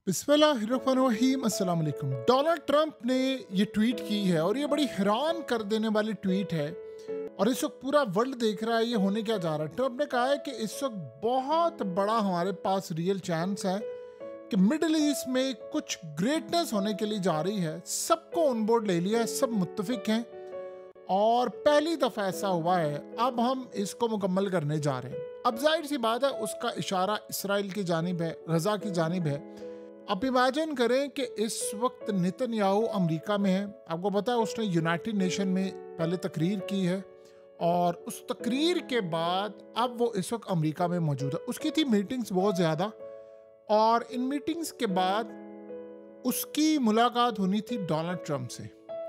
बिस्मिल्लाहिर्रहमानिर्रहीम अस्सलाम वालेकुम। डोनाल्ड ट्रंप ने ये ट्वीट की है और ये बड़ी हैरान कर देने वाली ट्वीट है और इस वक्त पूरा वर्ल्ड देख रहा है ये होने क्या जा रहा है। ट्रंप ने कहा है कि इस वक्त बहुत बड़ा हमारे पास रियल चांस है कि मिडिल ईस्ट में कुछ ग्रेटनेस होने के लिए जा रही है। सबको ऑन बोर्ड ले लिया है, सब मुत्तफिक हैं और पहली दफ़ा ऐसा हुआ है। अब हम इसको मुकम्मल करने जा रहे हैं। अब जाहिर सी बात है उसका इशारा इसराइल की जानिब है, गजा की जानिब है। अब इमेजिन करें कि इस वक्त नेतन्याहू अमेरिका में है। आपको पता है उसने यूनाइटेड नेशन में पहले तकरीर की है और उस तकरीर के बाद अब वो इस वक्त अमेरिका में मौजूद है। उसकी थी मीटिंग्स बहुत ज़्यादा और इन मीटिंग्स के बाद उसकी मुलाकात होनी थी डोनाल्ड ट्रंप से।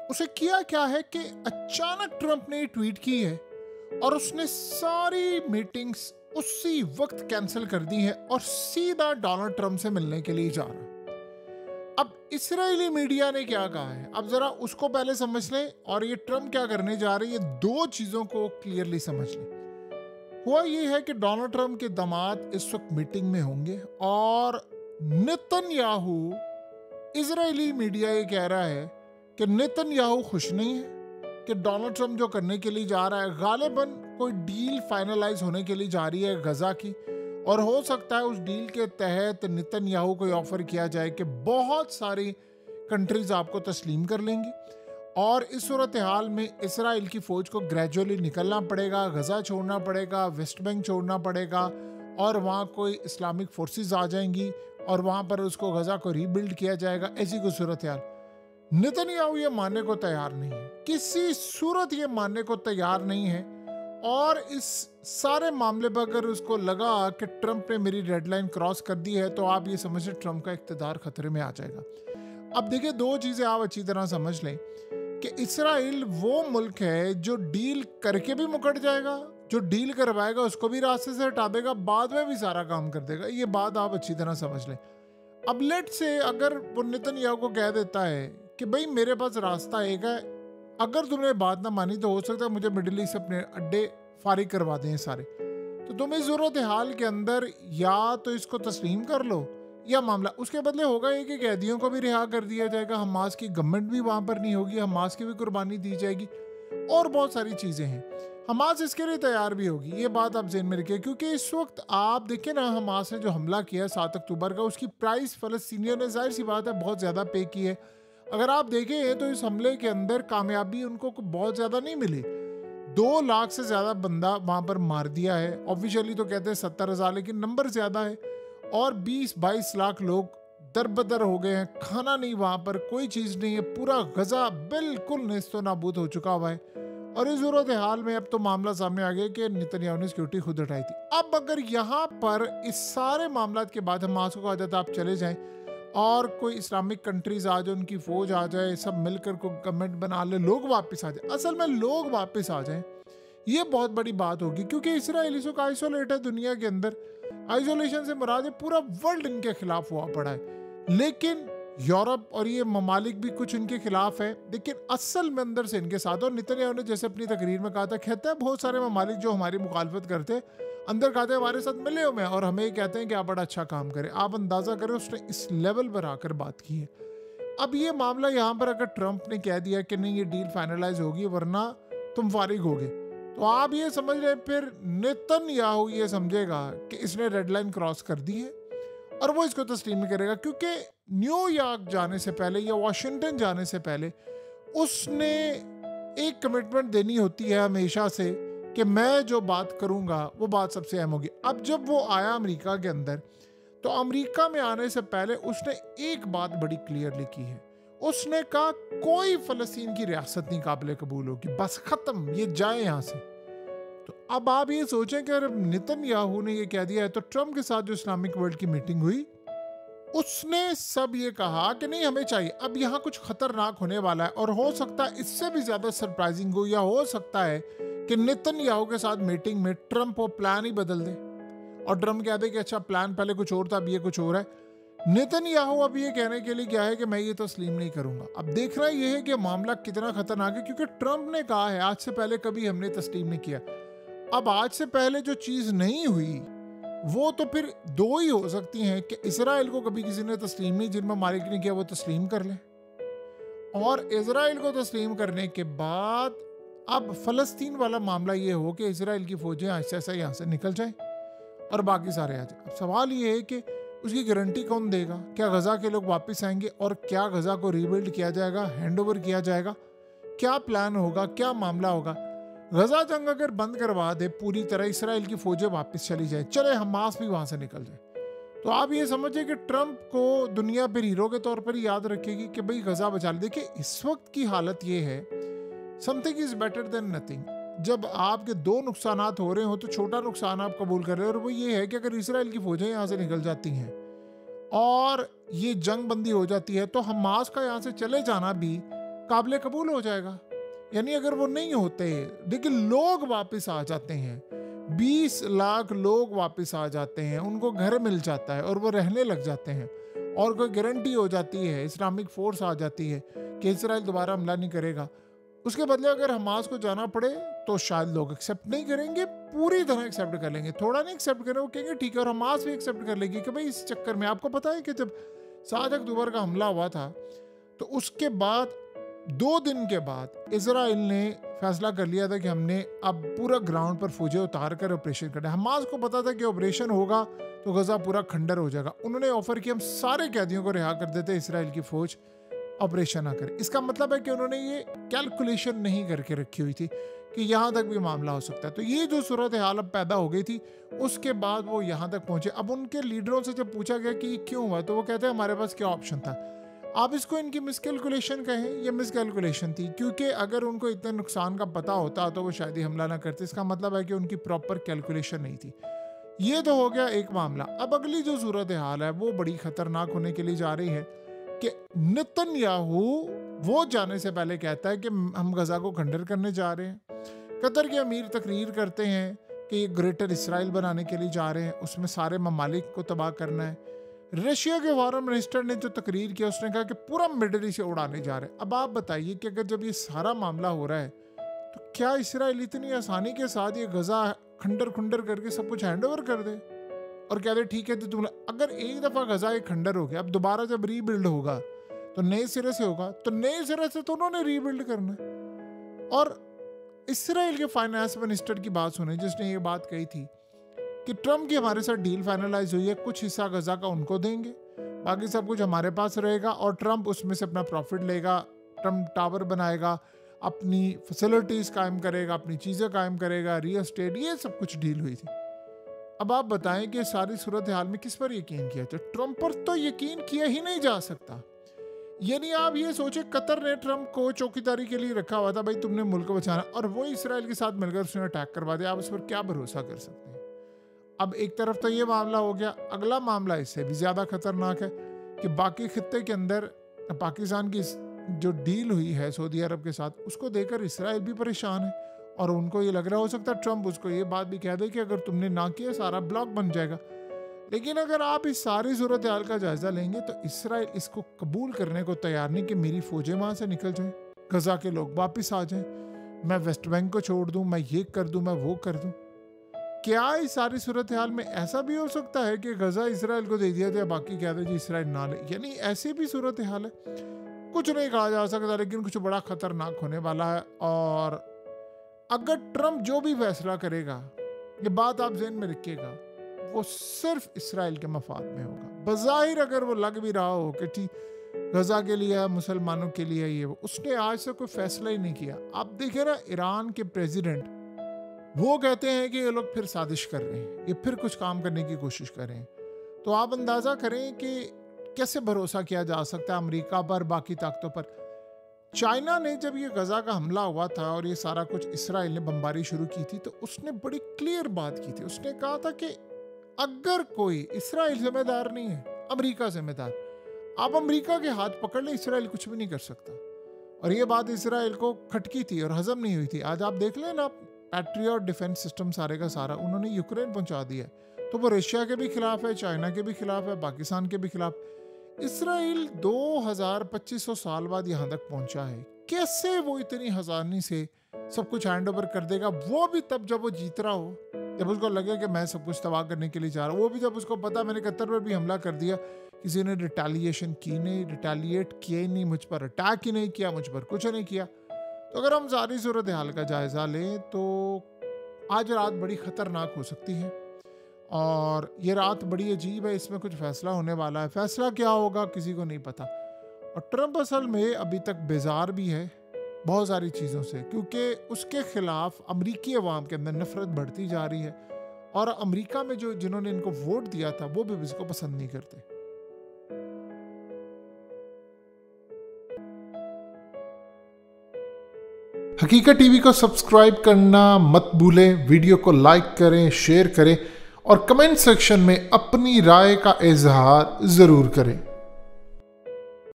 उसे किया क्या है कि अचानक ट्रंप ने ट्वीट की है और उसने सारी मीटिंग्स उसी वक्त कैंसिल कर दी है और सीधा डोनाल्ड ट्रंप से मिलने के लिए जा रहा है। अब इसराइली मीडिया ने क्या कहा है, अब जरा उसको पहले समझ लें और ये ट्रंप क्या करने जा रहे हैं, ये दो चीजों को क्लियरली समझ लें। हुआ ये है कि डोनाल्ड ट्रंप के दामाद इस वक्त मीटिंग में होंगे और नेतन्याहू, इजरायली मीडिया ये कह रहा है कि नेतन्याहू खुश नहीं है कि डोनाल्ड ट्रंप जो करने के लिए जा रहा है, गालिबन कोई डील फाइनलाइज होने के लिए जा रही है गजा की, और हो सकता है उस डील के तहत नेतन्याहू को ऑफर किया जाए कि बहुत सारी कंट्रीज आपको तस्लीम कर लेंगी और इस सूरत हाल में इसराइल की फ़ौज को ग्रेजुअली निकलना पड़ेगा, गजा छोड़ना पड़ेगा, वेस्ट बैंक छोड़ना पड़ेगा और वहाँ कोई इस्लामिक फोर्सेस आ जाएंगी और वहाँ पर उसको गजा को रीबिल्ड किया जाएगा। ऐसी कोई सूरत हाल नेतन्याहू ये मानने को तैयार नहीं है, किसी सूरत ये मानने को तैयार नहीं है। और इस सारे मामले पर अगर उसको लगा कि ट्रंप ने मेरी डेडलाइन क्रॉस कर दी है तो आप ये समझें ट्रंप का इक़्तिदार खतरे में आ जाएगा। अब देखिए दो चीज़ें आप अच्छी तरह समझ लें कि इसराइल वो मुल्क है जो डील करके भी मुकर जाएगा, जो डील करवाएगा उसको भी रास्ते से हटा देगा, बाद में भी सारा काम कर देगा। ये बात आप अच्छी तरह समझ लें। अब लेट से अगर वो नेतन्याहू को कह देता है कि भाई मेरे पास रास्ता एक है, अगर तुमने बात ना मानी तो हो सकता है मुझे मिडिल ईस्ट अपने अड्डे फारिग करवा दें सारे, तो तुम इस सूरत हाल के अंदर या तो इसको तस्लीम कर लो या मामला उसके बदले होगा ये कि कैदियों को भी रिहा कर दिया जाएगा, हमास की गवर्नमेंट भी वहाँ पर नहीं होगी, हमास की भी कुर्बानी दी जाएगी और बहुत सारी चीज़ें हैं। हमास इसके लिए तैयार भी होगी, ये बात आप ज़हन में रखिए, क्योंकि इस वक्त आप देखिए ना हमास ने जो हमला किया 7 अक्टूबर का, उसकी प्राइस फ़लस्तीनियों ने जाहिर सी बात है बहुत ज़्यादा पे की है। अगर आप देखें तो इस हमले के अंदर कामयाबी उनको बहुत ज़्यादा नहीं मिली। 2 लाख से ज़्यादा बंदा वहाँ पर मार दिया है। ऑफिशियली तो कहते हैं 70,000, लेकिन नंबर ज़्यादा है और 20-22 लाख लोग दरबदर हो गए हैं। खाना नहीं, वहाँ पर कोई चीज़ नहीं है, पूरा गजा बिल्कुल नेस्तो नाबूद हो चुका हुआ है। और इस सूरत हाल में अब तो मामला सामने आ गया कि नेतन्याहू ने सिक्योरिटी खुद उठाई थी। अब अगर यहाँ पर इस सारे मामला के बाद हमास को कहा जाता है आप चले जाएं और कोई इस्लामिक कंट्रीज आ जाए, उनकी फौज आ जाए, सब मिलकर को गवर्नमेंट बना ले, लोग वापस आ जाए, असल में लोग वापस आ जाएं, ये बहुत बड़ी बात होगी। क्योंकि इसराइल इस वक्त आइसोलेट है दुनिया के अंदर। आइसोलेशन से मुराद है पूरा वर्ल्ड इनके खिलाफ हुआ पड़ा है, लेकिन यूरोप और ये ममालिक भी कुछ इनके खिलाफ है, लेकिन असल में अंदर से इनके साथ। और नेतन्याहू ने जैसे अपनी तकरीर में कहा था, कहता है बहुत सारे ममालिक जो हमारी मुखालफत करते हैं अंदर कहते हैं हमारे साथ मिले हुए हैं और हमें ये कहते हैं कि आप बड़ा अच्छा काम करें। आप अंदाज़ा करें उसने इस लेवल पर आकर बात की है। अब ये मामला यहाँ पर अगर ट्रंप ने कह दिया कि नहीं ये डील फाइनलाइज होगी वरना तुम फारिग होगे, तो आप ये समझ रहे फिर नेतन्याहू ये समझेगा कि इसने डेडलाइन क्रॉस कर दी है और वो इसको तस्लीम नहीं करेगा। क्योंकि न्यूयॉर्क जाने से पहले या वाशिंगटन जाने से पहले उसने एक कमिटमेंट देनी होती है हमेशा से कि मैं जो बात करूंगा वो बात सबसे अहम होगी। अब जब वो आया अमेरिका के अंदर, तो अमेरिका में आने से पहले उसने एक बात बड़ी क्लियरली की है। उसने कहा कोई फ़लस्तीन की रियासत नहीं काबिल कबूल होगी, बस ख़त्म, ये जाए यहाँ से। तो अब आप ये सोचें कि अगर नेतन्याहू ने ये कह दिया है तो ट्रंप के साथ जो इस्लामिक वर्ल्ड की मीटिंग हुई उसने सब ये कहा कि नहीं हमें चाहिए। अब यहाँ कुछ खतरनाक होने वाला है और हो सकता है इससे भी ज़्यादा सरप्राइजिंग हो, या हो सकता है कि नेतन्याहू के साथ मीटिंग में ट्रंप वो प्लान ही बदल दे और ट्रंप कह दे कि अच्छा प्लान पहले कुछ और था, अब ये कुछ और है। नेतन्याहू अब ये कहने के लिए क्या है कि मैं ये तस्लीम नहीं करूंगा। अब देखना ये है कि मामला कितना खतरनाक है, क्योंकि ट्रंप ने कहा है आज से पहले कभी हमने तस्लीम नहीं किया। अब आज से पहले जो चीज़ नहीं हुई वो तो फिर दो ही हो सकती हैं कि इसराइल को कभी किसी ने तस्लीम नहीं, जिनमें मालिक ने किया वो तस्लीम कर ले, और इसराइल को तस्लीम करने के बाद अब फ़लस्तीन वाला मामला ये हो कि इसराइल की फ़ौजें ऐसा ऐसा यहाँ से निकल जाएं और बाकी सारे आ जाए। अब सवाल ये है कि उसकी गारंटी कौन देगा? क्या गज़ा के लोग वापस आएंगे और क्या गज़ा को रीबिल्ड किया जाएगा, हैंड ओवर किया जाएगा? क्या प्लान होगा, क्या मामला होगा? गज़ा जंग अगर बंद करवा दे पूरी तरह, इसराइल की फ़ौजें वापस चली जाए, चले हमास भी वहाँ से निकल जाए, तो आप ये समझिए कि ट्रंप को दुनिया फिर हीरो के तौर पर ही याद रखेगी कि भाई गज़ा बचा ले। देखिए इस वक्त की हालत ये है, something is better than nothing. जब आपके दो नुकसानात हो रहे हो तो छोटा नुकसान आप कबूल कर रहे हो, और वो ये है कि अगर इसराइल की फ़ौजें यहाँ से निकल जाती हैं और ये जंग बंदी हो जाती है तो हमास का यहाँ से चले जाना भी काबिल कबूल हो जाएगा। यानी अगर वो नहीं होते, लेकिन लोग वापस आ जाते हैं, 20 लाख लोग वापस आ जाते हैं, उनको घर मिल जाता है और वो रहने लग जाते हैं, और कोई गारंटी हो जाती है, इस्लामिक फोर्स आ जाती है कि इसराइल दोबारा हमला नहीं करेगा, उसके बदले अगर हमास को जाना पड़े तो शायद लोग एक्सेप्ट नहीं करेंगे, पूरी तरह एक्सेप्ट कर लेंगे, थोड़ा नहीं एक्सेप्ट करें, वो कहेंगे ठीक है, और हमास भी एक्सेप्ट कर लेगी कि भाई इस चक्कर में। आपको पता है कि जब 7 अक्टूबर का हमला हुआ था तो उसके बाद 2 दिन के बाद इजराइल ने फैसला कर लिया था कि हमने अब पूरा ग्राउंड पर फौजें उतार कर ऑपरेशन करना है। हमास को पता था कि ऑपरेशन होगा तो गजा पूरा खंडर हो जाएगा। उन्होंने ऑफर किया हम सारे कैदियों को रिहा कर देते, इसराइल की फौज ऑपरेशन ना करे। इसका मतलब है कि उन्होंने ये कैलकुलेशन नहीं करके रखी हुई थी कि यहाँ तक भी मामला हो सकता है। तो ये जो सूरत हाल अब पैदा हो गई थी, उसके बाद वो यहाँ तक पहुंचे। अब उनके लीडरों से जब पूछा गया कि क्यों हुआ, तो वो कहते हैं हमारे पास क्या ऑप्शन था। आप इसको इनकी मिसकैलकुलेशन कहें, ये मिसकैलकुलेशन थी, क्योंकि अगर उनको इतने नुकसान का पता होता तो वो शायद ही हमला ना करते। इसका मतलब है कि उनकी प्रॉपर कैलकुलेशन नहीं थी। ये तो हो गया एक मामला। अब अगली जो सूरत हाल है वो बड़ी खतरनाक होने के लिए जा रही है कि नेतन्याहू वो जाने से पहले कहता है कि हम गजा को खंडर करने जा रहे हैं। कतर के अमीर तकरीर करते हैं कि ये ग्रेटर इसराइल बनाने के लिए जा रहे हैं, उसमें सारे ममालिक को तबाह करना है। रशिया के फॉरेन मिनिस्टर ने जो तकरीर किया, उसने कहा कि पूरा मिडल ईस्ट उड़ाने जा रहे हैं। अब आप बताइए कि अगर जब ये सारा मामला हो रहा है तो क्या इसराइल इतनी आसानी के साथ ये गजा खंडर खुंडर करके सब कुछ हैंड ओवर कर दे और कह दे ठीक है तो तुम, अगर एक दफ़ा गजा एक खंडर हो गया, अब दोबारा जब रीबिल्ड होगा तो नए सिरे से होगा, तो नए सिरे से तो उन्होंने रीबिल्ड करना है। और इसराइल के फाइनेंस मिनिस्टर की बात सुने, जिसने ये बात कही थी कि ट्रम्प की हमारे साथ डील फाइनलाइज हुई है, कुछ हिस्सा गजा का उनको देंगे, बाकी सब कुछ हमारे पास रहेगा और ट्रम्प उसमें से अपना प्रॉफिट लेगा। ट्रम्प टावर बनाएगा, अपनी फैसिलिटीज़ कायम करेगा, अपनी चीज़ें कायम करेगा, रियल एस्टेट, ये सब कुछ डील हुई थी। अब आप बताएं कि सारी सूरत हाल में किस पर यकीन किया जाए? ट्रम्प पर तो यकीन किया ही नहीं जा सकता। यानी आप ये सोचे, कतर ने ट्रम्प को चौकीदारी के लिए रखा हुआ था, भाई तुमने मुल्क बचाना, और वो इसराइल के साथ मिलकर उसने अटैक करवा दिया। आप उस पर क्या भरोसा कर सकते हैं? अब एक तरफ तो ये मामला हो गया, अगला मामला इससे भी ज़्यादा खतरनाक है कि बाकी खित्ते के अंदर पाकिस्तान की जो डील हुई है सऊदी अरब के साथ, उसको देकर इसराइल भी परेशान है और उनको ये लग रहा हो सकता है ट्रम्प उसको ये बात भी कह दे कि अगर तुमने ना किया सारा ब्लॉक बन जाएगा। लेकिन अगर आप इस सारी सूरत हाल का जायजा लेंगे तो इसराइल इसको कबूल करने को तैयार नहीं कि मेरी फौजें वहाँ से निकल जाएं, गजा के लोग वापस आ जाएं, मैं वेस्ट बैंक को छोड़ दूँ, मैं ये कर दूँ, मैं वो कर दूँ। क्या इस सारी सूरत हाल में ऐसा भी हो सकता है कि गजा इसराइल को दे दिया जाए, बाकी क्या जी इसराइल ना ले? यानी ऐसी भी सूरत हाल है। कुछ नहीं कहा जा सकता, लेकिन कुछ बड़ा खतरनाक होने वाला है। और अगर ट्रम्प जो भी फैसला करेगा, ये बात आप ज़हन में रखिएगा, वो सिर्फ इसराइल के मफाद में होगा। बज़ाहिर अगर वो लग भी रहा हो कि ठीक गजा के लिए, मुसलमानों के लिए, ये वो, उसने आज से कोई फैसला ही नहीं किया। आप देखें ना, ईरान के प्रेसिडेंट वो कहते हैं कि ये लोग फिर साजिश कर रहे हैं, ये फिर कुछ काम करने की कोशिश कर रहे हैं। तो आप अंदाज़ा करें कि कैसे भरोसा किया जा सकता है अमेरिका पर, बाकी ताकतों पर। चाइना ने जब ये गजा का हमला हुआ था और ये सारा कुछ इसराइल ने बमबारी शुरू की थी, तो उसने बड़ी क्लियर बात की थी। उसने कहा था कि अगर कोई, इसराइल जिम्मेदार नहीं है, अमेरिका जिम्मेदार। आप अमेरिका के हाथ पकड़ ले, इसराइल कुछ भी नहीं कर सकता। और ये बात इसराइल को खटकी थी और हजम नहीं हुई थी। आज आप देख लें ना, पैट्रियट डिफेंस सिस्टम सारे का सारा उन्होंने यूक्रेन पहुंचा दिया है, तो वो रशिया के भी खिलाफ है, चाइना के भी खिलाफ है, पाकिस्तान के भी खिलाफ। इसराइल 2500 साल बाद यहाँ तक पहुंचा है। कैसे वो इतनी आसानी से सब कुछ हैंड ओवर कर देगा, वो भी तब जब वो जीत रहा हो, जब उसको लगे कि मैं सब कुछ तबाह करने के लिए जा रहा हूँ। वो भी जब उसको पता मैंने कतर पर भी हमला कर दिया, किसी ने रिटेलिएशन की नहीं, रिटेलिएट किया ही नहीं, मुझ पर अटैक ही नहीं किया, मुझ पर कुछ नहीं किया। तो अगर हम सारी सूरत हाल का जायज़ा लें तो आज रात बड़ी ख़तरनाक हो सकती है, और ये रात बड़ी अजीब है। इसमें कुछ फ़ैसला होने वाला है। फ़ैसला क्या होगा किसी को नहीं पता। और ट्रंप असल में अभी तक बेजार भी है बहुत सारी चीज़ों से, क्योंकि उसके ख़िलाफ़ अमरीकी अवाम के अंदर नफ़रत बढ़ती जा रही है, और अमरीका में जिन्होंने इनको वोट दिया था वो भी इसको पसंद नहीं करते। हकीकत टीवी को सब्सक्राइब करना मत भूलें, वीडियो को लाइक करें, शेयर करें और कमेंट सेक्शन में अपनी राय का इजहार ज़रूर करें।